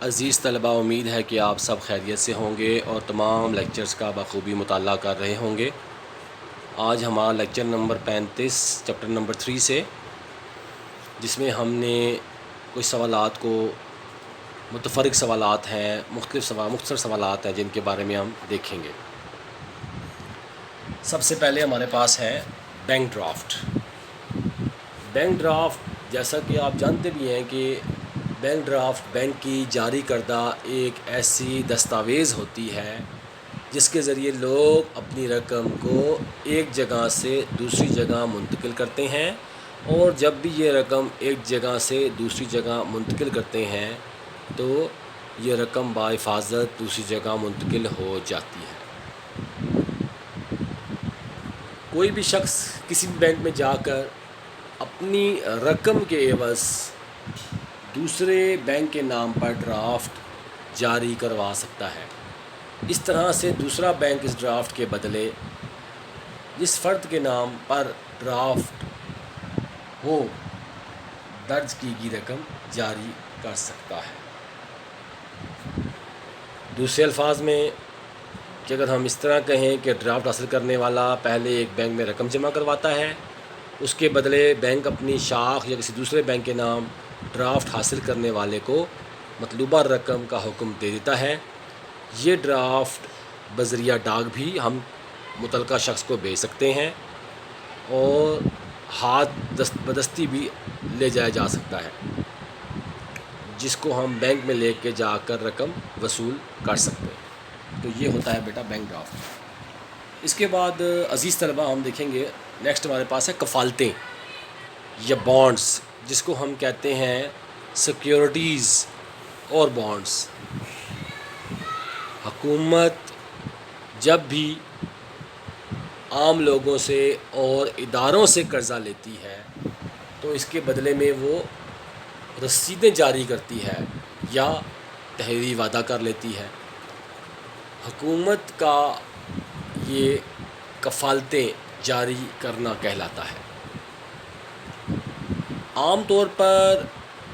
عزیز طلباء، امید ہے کہ آپ سب خیریت سے ہوں گے اور تمام لیکچرز کا بخوبی مطالعہ کر رہے ہوں گے۔ آج ہمارا لیکچر نمبر 35 چیپٹر نمبر 3 سے، جس میں ہم نے کچھ سوالات کو متفرق سوالات ہیں، مختصر سوالات ہیں جن کے بارے میں ہم دیکھیں گے۔ سب سے پہلے ہمارے پاس ہے بینک ڈرافٹ۔ بینک ڈرافٹ، جیسا کہ آپ جانتے بھی ہیں کہ بینک ڈرافٹ بینک کی جاری کردہ ایک ایسی دستاویز ہوتی ہے جس کے ذریعے لوگ اپنی رقم کو ایک جگہ سے دوسری جگہ منتقل کرتے ہیں، اور جب بھی یہ رقم ایک جگہ سے دوسری جگہ منتقل کرتے ہیں تو یہ رقم بحفاظت دوسری جگہ منتقل ہو جاتی ہے۔ کوئی بھی شخص کسی بھی بینک میں جا کر اپنی رقم کے عوض دوسرے بینک کے نام پر ڈرافٹ جاری کروا سکتا ہے۔ اس طرح سے دوسرا بینک اس ڈرافٹ کے بدلے جس فرد کے نام پر ڈرافٹ ہو درج کی گئی رقم جاری کر سکتا ہے۔ دوسرے الفاظ میں کہ اگر ہم اس طرح کہیں کہ ڈرافٹ حاصل کرنے والا پہلے ایک بینک میں رقم جمع کرواتا ہے، اس کے بدلے بینک اپنی شاخ یا کسی دوسرے بینک کے نام ڈرافٹ حاصل کرنے والے کو مطلوبہ رقم کا حکم دے دیتا ہے۔ یہ ڈرافٹ بذریعہ ڈاک بھی ہم متعلقہ شخص کو بھیج سکتے ہیں اور ہاتھ بدستی بھی لے جایا جا سکتا ہے، جس کو ہم بینک میں لے کے جا کر رقم وصول کر سکتے ہیں۔ تو یہ ہوتا ہے بیٹا بینک ڈرافٹ۔ اس کے بعد عزیز طلباء ہم دیکھیں گے نیکسٹ ہمارے پاس ہے کفالتیں یا بانڈز، جس کو ہم کہتے ہیں سیکیورٹیز اور بانڈز۔ حکومت جب بھی عام لوگوں سے اور اداروں سے قرضہ لیتی ہے تو اس کے بدلے میں وہ رسیدیں جاری کرتی ہے یا تحریری وعدہ کر لیتی ہے۔ حکومت کا یہ کفالتیں جاری کرنا کہلاتا ہے۔ عام طور پر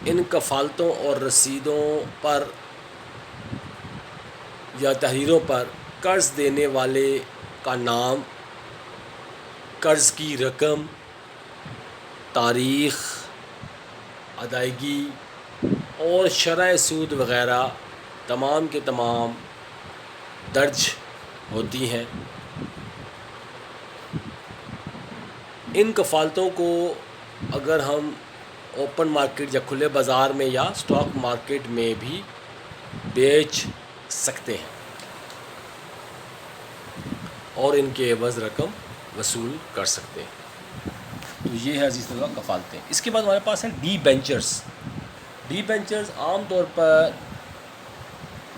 ان کفالتوں اور رسیدوں پر یا تحریروں پر قرض دینے والے کا نام، قرض کی رقم، تاریخ ادائیگی اور شرح سود وغیرہ تمام کے تمام درج ہوتی ہیں۔ ان کفالتوں کو اگر ہم اوپن مارکیٹ یا کھلے بازار میں یا اسٹاک مارکیٹ میں بھی بیچ سکتے ہیں اور ان کے عوض رقم وصول کر سکتے ہیں۔ تو یہ ہے عزیز طلباء کفالتیں۔ اس کے بعد ہمارے پاس ہے ڈی بینچرز۔ ڈی بینچرز عام طور پر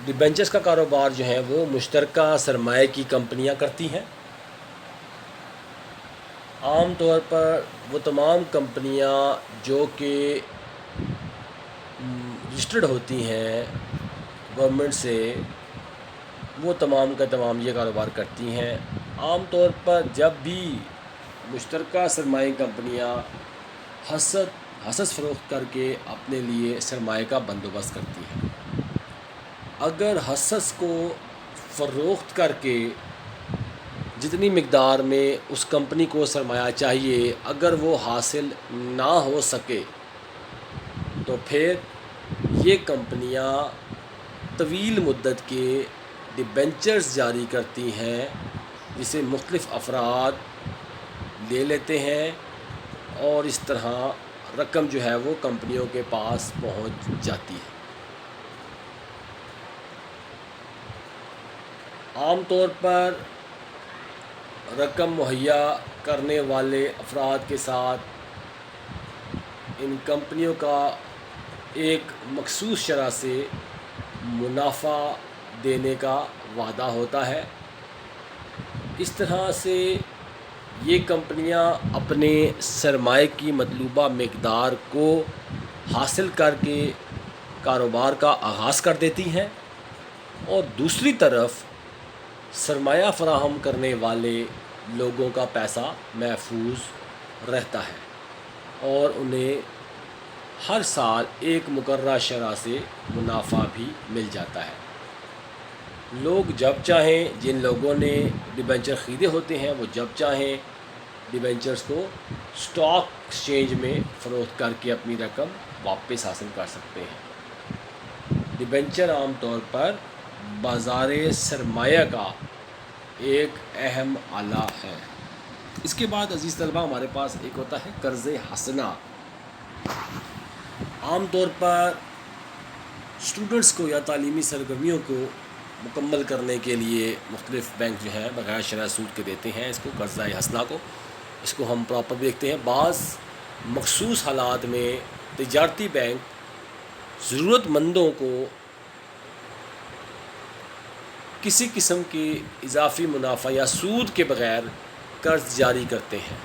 ڈی بینچرز کا کاروبار جو ہے وہ مشترکہ سرمایہ کی کمپنیاں کرتی ہیں۔ عام طور پر وہ تمام کمپنیاں جو کہ رجسٹرڈ ہوتی ہیں گورنمنٹ سے، وہ تمام کا تمام یہ کاروبار کرتی ہیں۔ عام طور پر جب بھی مشترکہ سرمایہ کمپنیاں حصص فروخت کر کے اپنے لیے سرمایہ کا بندوبست کرتی ہیں، اگر حصص کو فروخت کر کے جتنی مقدار میں اس کمپنی کو سرمایہ چاہیے اگر وہ حاصل نہ ہو سکے تو پھر یہ کمپنیاں طویل مدت کے ڈیبینچرز جاری کرتی ہیں، جسے مختلف افراد لے لیتے ہیں اور اس طرح رقم جو ہے وہ کمپنیوں کے پاس پہنچ جاتی ہے۔ عام طور پر رقم مہیا کرنے والے افراد کے ساتھ ان کمپنیوں کا ایک مخصوص شرح سے منافع دینے کا وعدہ ہوتا ہے۔ اس طرح سے یہ کمپنیاں اپنے سرمایہ کی مطلوبہ مقدار کو حاصل کر کے کاروبار کا آغاز کر دیتی ہیں، اور دوسری طرف سرمایہ فراہم کرنے والے لوگوں کا پیسہ محفوظ رہتا ہے اور انہیں ہر سال ایک مقررہ شرح سے منافع بھی مل جاتا ہے۔ لوگ جب چاہیں، جن لوگوں نے ڈیبینچر خریدے ہوتے ہیں وہ جب چاہیں ڈیبینچرز کو اسٹاک ایکسچینج میں فروخت کر کے اپنی رقم واپس حاصل کر سکتے ہیں۔ ڈیبینچر عام طور پر بازار سرمایہ کا ایک اہم آلہ ہے۔ اس کے بعد عزیز طلبہ ہمارے پاس ایک ہوتا ہے قرض حسنہ۔ عام طور پر اسٹوڈنٹس کو یا تعلیمی سرگرمیوں کو مکمل کرنے کے لیے مختلف بینک جو ہیں بغیر شرح سود کے دیتے ہیں اس کو قرضہ حسنہ کو، اس کو ہم پراپر دیکھتے ہیں۔ بعض مخصوص حالات میں تجارتی بینک ضرورت مندوں کو کسی قسم کی اضافی منافع یا سود کے بغیر قرض جاری کرتے ہیں۔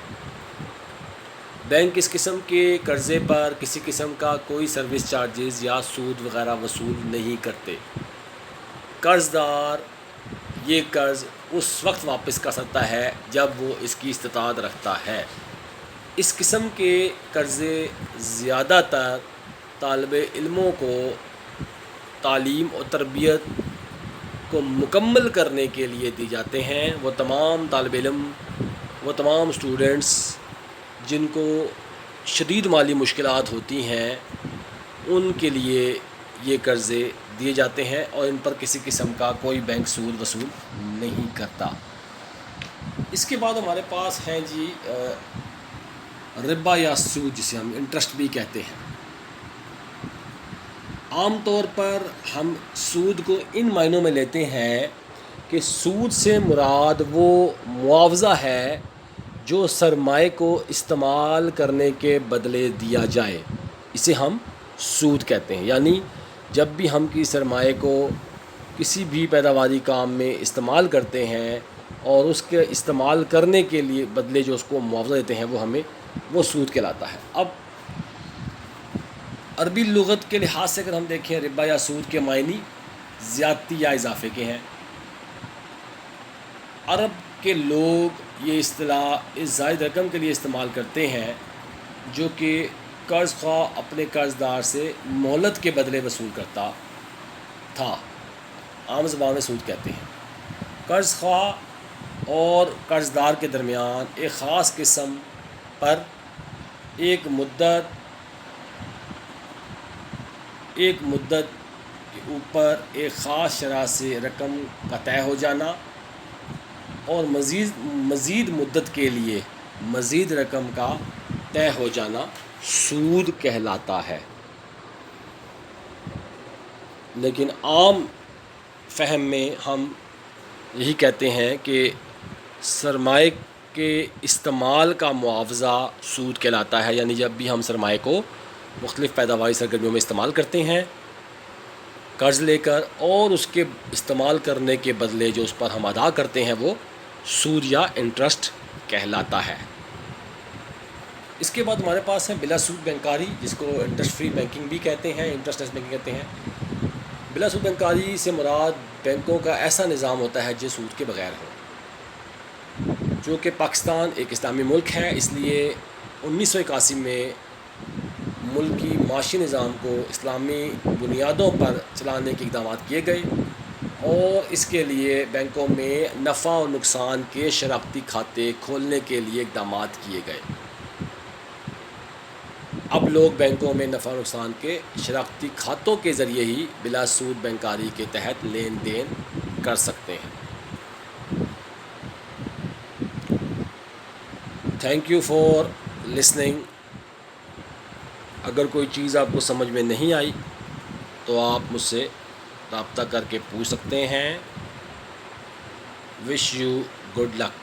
بینک اس قسم کے قرضے پر کسی قسم کا کوئی سروس چارجز یا سود وغیرہ وصول نہیں کرتے۔ قرض دار یہ قرض اس وقت واپس کر سکتا ہے جب وہ اس کی استطاعت رکھتا ہے۔ اس قسم کے قرضے زیادہ تر طالب علموں کو تعلیم اور تربیت کو مکمل کرنے کے لیے دی جاتے ہیں۔ وہ تمام طالب علم، وہ تمام اسٹوڈنٹس جن کو شدید مالی مشکلات ہوتی ہیں ان کے لیے یہ قرضے دیے جاتے ہیں اور ان پر کسی قسم کا کوئی بینک سود وصول نہیں کرتا۔ اس کے بعد ہمارے پاس ہیں جی ربا یا سود، جسے ہم انٹرسٹ بھی کہتے ہیں۔ عام طور پر ہم سود کو ان معنوں میں لیتے ہیں کہ سود سے مراد وہ معاوضہ ہے جو سرمائے کو استعمال کرنے کے بدلے دیا جائے، اسے ہم سود کہتے ہیں۔ یعنی جب بھی ہم کی سرمائے کو کسی بھی پیداواری کام میں استعمال کرتے ہیں اور اس کے استعمال کرنے کے لیے بدلے جو اس کو معاوضہ دیتے ہیں وہ سود کہلاتا ہے۔ اب عربی لغت کے لحاظ سے اگر ہم دیکھیں ربا یا سود کے معنی زیادتی یا اضافے کے ہیں۔ عرب کے لوگ یہ اصطلاح اس زائد رقم کے لیے استعمال کرتے ہیں جو کہ قرض خواہ اپنے قرض دار سے مہلت کے بدلے وصول کرتا تھا، عام زبان میں سود کہتے ہیں۔ قرض خواہ اور قرض دار کے درمیان ایک خاص قسم پر ایک مدت کے اوپر ایک خاص شرح سے رقم کا طے ہو جانا اور مزید مدت کے لیے مزید رقم کا طے ہو جانا سود کہلاتا ہے۔ لیکن عام فہم میں ہم یہی کہتے ہیں کہ سرمائے کے استعمال کا معاوضہ سود کہلاتا ہے۔ یعنی جب بھی ہم سرمائے کو مختلف پیداواری سرگرمیوں میں استعمال کرتے ہیں قرض لے کر اور اس کے استعمال کرنے کے بدلے جو اس پر ہم ادا کرتے ہیں وہ سود یا انٹرسٹ کہلاتا ہے۔ اس کے بعد ہمارے پاس ہے بلا سود بینکاری، جس کو انٹرسٹ فری بینکنگ بھی کہتے ہیں، انٹرسٹ لیس بینکنگ کہتے ہیں۔ بلا سود بینکاری سے مراد بینکوں کا ایسا نظام ہوتا ہے جو سود کے بغیر ہو۔ چونکہ پاکستان ایک اسلامی ملک ہے اس لیے 1981 میں ملکی معاشی نظام کو اسلامی بنیادوں پر چلانے کے اقدامات کیے گئے اور اس کے لیے بینکوں میں نفع و نقصان کے شراکتی کھاتے کھولنے کے لیے اقدامات کیے گئے۔ اب لوگ بینکوں میں نفع و نقصان کے شراکتی کھاتوں کے ذریعے ہی بلا سود بینکاری کے تحت لین دین کر سکتے ہیں۔ Thank you for listening. اگر کوئی چیز آپ کو سمجھ میں نہیں آئی تو آپ مجھ سے رابطہ کر کے پوچھ سکتے ہیں۔ Wish you good luck.